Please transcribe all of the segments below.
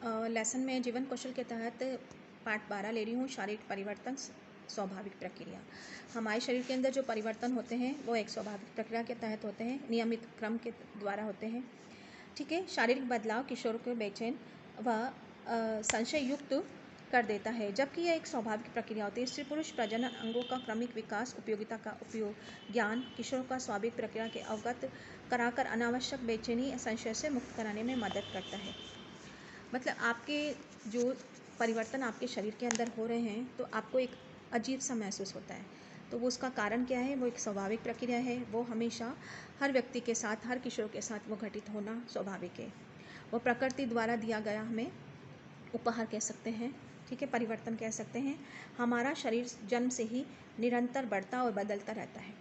Lesson में जीवन कौशल के तहत पार्ट 12 ले रही हूँ, शारीरिक परिवर्तन स्वाभाविक प्रक्रिया। हमारे शरीर के अंदर जो परिवर्तन होते हैं वो एक स्वाभाविक प्रक्रिया के तहत होते हैं, नियमित क्रम के द्वारा होते हैं। ठीक है। शारीरिक बदलाव किशोर को बेचैन व संशय युक्त कर देता है, जबकि यह एक स्वाभाविक प्रक्रिया होती है। स्त्री पुरुष प्रजनन अंगों का क्रमिक विकास, उपयोगिता का उपयोग, ज्ञान किशोर का स्वाभाविक प्रक्रिया के अवगत कराकर अनावश्यक बेचैनी संशय से मुक्त कराने में मदद करता है। मतलब आपके जो परिवर्तन आपके शरीर के अंदर हो रहे हैं तो आपको एक अजीब सा महसूस होता है, तो वो उसका कारण क्या है? वो एक स्वाभाविक प्रक्रिया है। वो हमेशा हर व्यक्ति के साथ, हर किशोर के साथ वो घटित होना स्वाभाविक है। वो प्रकृति द्वारा दिया गया हमें उपहार कह सकते हैं, ठीक है, परिवर्तन कह सकते हैं। हमारा शरीर जन्म से ही निरंतर बढ़ता और बदलता रहता है।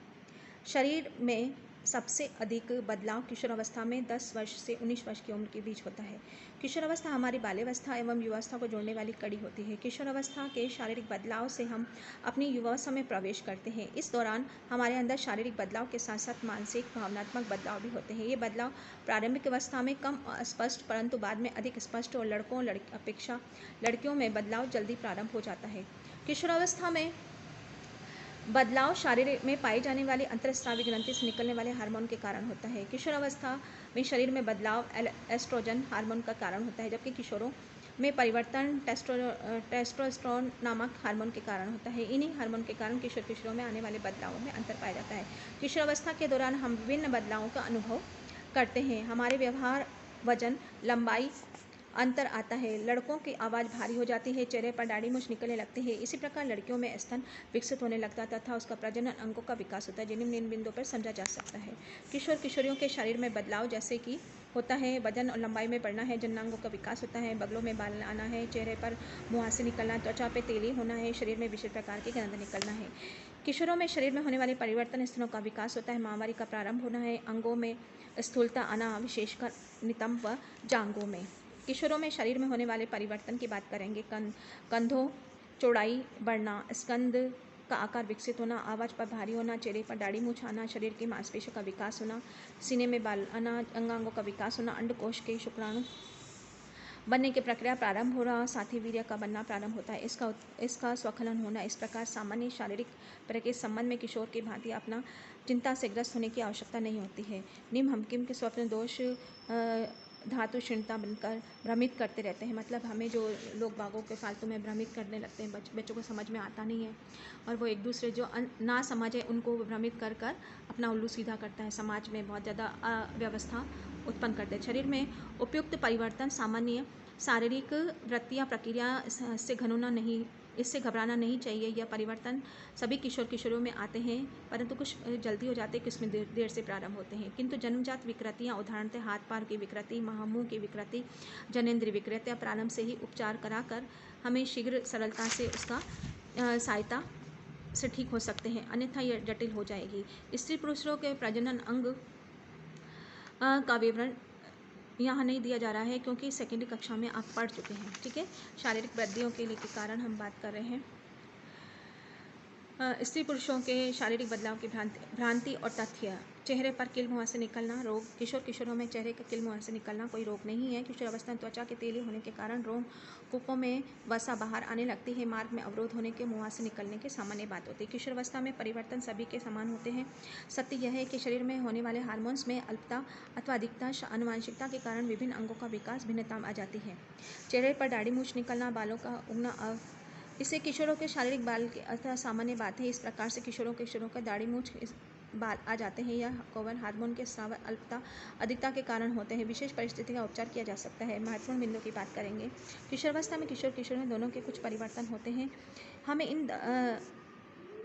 शरीर में सबसे अधिक बदलाव किशोरावस्था में 10 वर्ष से 19 वर्ष की उम्र के बीच होता है। किशोरावस्था हमारी बाल्यावस्था एवं युवावस्था को जोड़ने वाली कड़ी होती है। किशोरावस्था के शारीरिक बदलाव से हम अपनी युवावस्था में प्रवेश करते हैं। इस दौरान हमारे अंदर शारीरिक बदलाव के साथ साथ मानसिक भावनात्मक बदलाव भी होते हैं। ये बदलाव प्रारंभिक अवस्था में कम स्पष्ट, परंतु बाद में अधिक स्पष्ट और लड़कों अपेक्षा लड़कियों में बदलाव जल्दी प्रारंभ हो जाता है। किशोरावस्था में बदलाव शरीर में पाई जाने वाली अंतरस्रावी ग्रंथि से निकलने वाले हार्मोन के कारण होता है। किशोरावस्था में शरीर में बदलाव एस्ट्रोजन हार्मोन का कारण होता है, जबकि किशोरों में परिवर्तन टेस्टोस्टेरोन नामक हार्मोन के कारण होता है। इन्हीं हार्मोन के कारण किशोरों में आने वाले बदलावों में अंतर पाया जाता है। किशोरावस्था के दौरान हम विभिन्न बदलावों का अनुभव करते हैं। हमारे व्यवहार, वजन, लंबाई अंतर आता है। लड़कों की आवाज़ भारी हो जाती है, चेहरे पर दाढ़ी मूंछ निकलने लगती है। इसी प्रकार लड़कियों में स्तन विकसित होने लगता है तथा उसका प्रजनन अंगों का विकास होता है, जिन्हें निम्न बिंदुओं पर समझा जा सकता है। किशोर किशोरियों के शरीर में बदलाव जैसे कि होता है, वजन और लंबाई में बढ़ना है, जननांगों का विकास होता है, बगलों में बाल आना है, चेहरे पर मुहासे निकलना, त्वचा पे तेली होना है, शरीर में विशेष प्रकार की गंध निकलना है। किशोरों में शरीर में होने वाले परिवर्तन, स्तनों का विकास होता है, माहवारी का प्रारंभ होना है, अंगों में स्थूलता आना, विशेषकर नितंब व जांघों में। किशोरों में शरीर में होने वाले परिवर्तन की बात करेंगे। कंधों चौड़ाई बढ़ना, स्कंद का आकार विकसित होना, आवाज़ पर भारी होना, चेहरे पर दाढ़ी मूंछ आना, शरीर की मांसपेशियों का विकास होना, सीने में बाल आना, अंगांगों का विकास होना, अंडकोश के शुक्राणु बनने की प्रक्रिया प्रारंभ हो रहा, साथ ही वीर्य का बनना प्रारंभ होता है, इसका स्वखलन होना। इस प्रकार सामान्य शारीरिक प्रक्रिया के संबंध में किशोर की भांति अपना चिंता से ग्रस्त होने की आवश्यकता नहीं होती है। निम्न हमकिम के स्वप्न दोष धातु क्षीणता बनकर भ्रमित करते रहते हैं। मतलब हमें जो लोग बागों के फालतू में भ्रमित करने लगते हैं, बच्चों को समझ में आता नहीं है और वो एक दूसरे जो ना समझ है उनको भ्रमित कर कर अपना उल्लू सीधा करता है, समाज में बहुत ज़्यादा अव्यवस्था उत्पन्न करते हैं। शरीर में उपयुक्त परिवर्तन सामान्य शारीरिक वृत्ति या प्रक्रिया इससे घबराना नहीं चाहिए। यह परिवर्तन सभी किशोर किशोरियों में आते हैं, परंतु कुछ जल्दी हो जाते हैं, कुछ में देर से प्रारंभ होते हैं। किंतु जन्मजात विकृतियाँ, उदाहरणतः हाथ पैर की विकृति, मुंह की विकृति, जनेंद्रिय विकृतियाँ प्रारंभ से ही उपचार कराकर हमें शीघ्र सरलता से उसका सहायता से ठीक हो सकते हैं, अन्यथा यह जटिल हो जाएगी। स्त्री पुरुषों के प्रजनन अंग का विवरण यहाँ नहीं दिया जा रहा है, क्योंकि सेकेंडरी कक्षा में आप पढ़ चुके हैं। ठीक है, शारीरिक वृद्धियों के लिए के कारण हम बात कर रहे हैं। स्त्री पुरुषों के शारीरिक बदलाव की भ्रांति और तथ्य। चेहरे पर किल मुहासे निकलना रोग। किशोरों में चेहरे का किल मुहासे निकलना कोई रोग नहीं है। किशोरावस्था में त्वचा के तेली होने के कारण रोम कूपों में वसा बाहर आने लगती है, मार्ग में अवरोध होने के मुहासे निकलने की सामान्य बात होती है। किशोरावस्था में परिवर्तन सभी के समान होते हैं। सत्य यह है कि शरीर में होने वाले हार्मोन्स में अल्पता अथवा अधिकता, आनुवंशिकता के कारण विभिन्न अंगों का विकास भिन्नता आ जाती है। चेहरे पर दाढ़ी मूंछ निकलना, बालों का उगना इससे किशोरों के शारीरिक बाल की अतः सामान्य बात है। इस प्रकार से किशोरों का दाढ़ी मूंछ बाल आ जाते हैं। यह कवर हार्मोन के स्राव अल्पता अधिकता के कारण होते हैं। विशेष परिस्थिति का उपचार किया जा सकता है। महत्वपूर्ण बिंदु की बात करेंगे। किशोरावस्था में किशोर दोनों के कुछ परिवर्तन होते हैं। हमें इन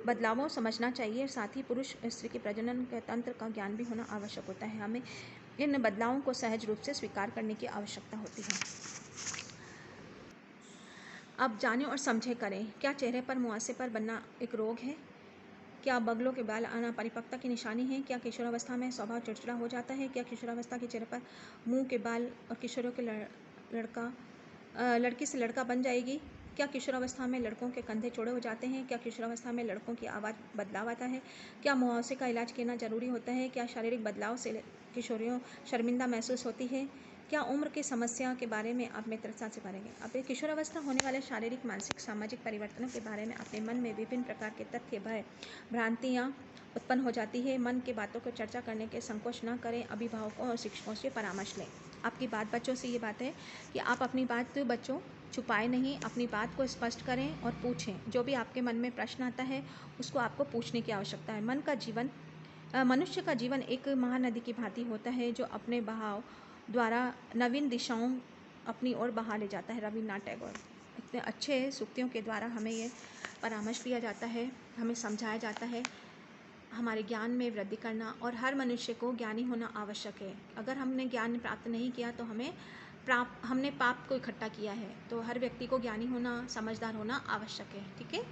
बदलावों समझना चाहिए। साथ ही पुरुष स्त्री के प्रजनन के तंत्र का ज्ञान भी होना आवश्यक होता है। हमें इन बदलावों को सहज रूप से स्वीकार करने की आवश्यकता होती है। अब जानें और समझे करें। क्या चेहरे पर मुहासे पर बनना एक रोग है? क्या बगलों के बाल आना परिपक्वता की निशानी है? क्या किशोरावस्था में स्वभाव चिड़चिड़ा हो जाता है? क्या किशोरावस्था के चेहरे पर मुंह के बाल और किशोरों के लड़की से लड़का बन जाएगी? क्या किशोरावस्था में लड़कों के कंधे चौड़े हो जाते हैं? क्या किशोरावस्था में लड़कों की आवाज़ बदलाव आता है? क्या मुहासे का इलाज करना जरूरी होता है? क्या शारीरिक बदलाव से किशोरियों शर्मिंदा महसूस होती है? क्या उम्र की समस्या के बारे में आप मित्रता से पढ़ेंगे? अपने किशोरावस्था होने वाले शारीरिक, मानसिक, सामाजिक परिवर्तनों के बारे में अपने मन में विभिन्न प्रकार के तथ्य, भय, भ्रांतियाँ उत्पन्न हो जाती है। मन की बातों को चर्चा करने के संकोच न करें। अभिभावकों और शिक्षकों से परामर्श लें। आपकी बात बच्चों से ये बात है कि आप अपनी बात बच्चों छुपाए नहीं, अपनी बात को स्पष्ट करें और पूछें। जो भी आपके मन में प्रश्न आता है उसको आपको पूछने की आवश्यकता है। मनुष्य का जीवन एक महानदी की भांति होता है जो अपने बहाव द्वारा नवीन दिशाओं अपनी ओर बहा ले जाता है। रविन्द्रनाथ टैगोर। इतने अच्छे सूक्तियों के द्वारा हमें ये परामर्श दिया जाता है, हमें समझाया जाता है हमारे ज्ञान में वृद्धि करना, और हर मनुष्य को ज्ञानी होना आवश्यक है। अगर हमने ज्ञान प्राप्त नहीं किया तो हमने पाप को इकट्ठा किया है। तो हर व्यक्ति को ज्ञानी होना, समझदार होना आवश्यक है। ठीक है।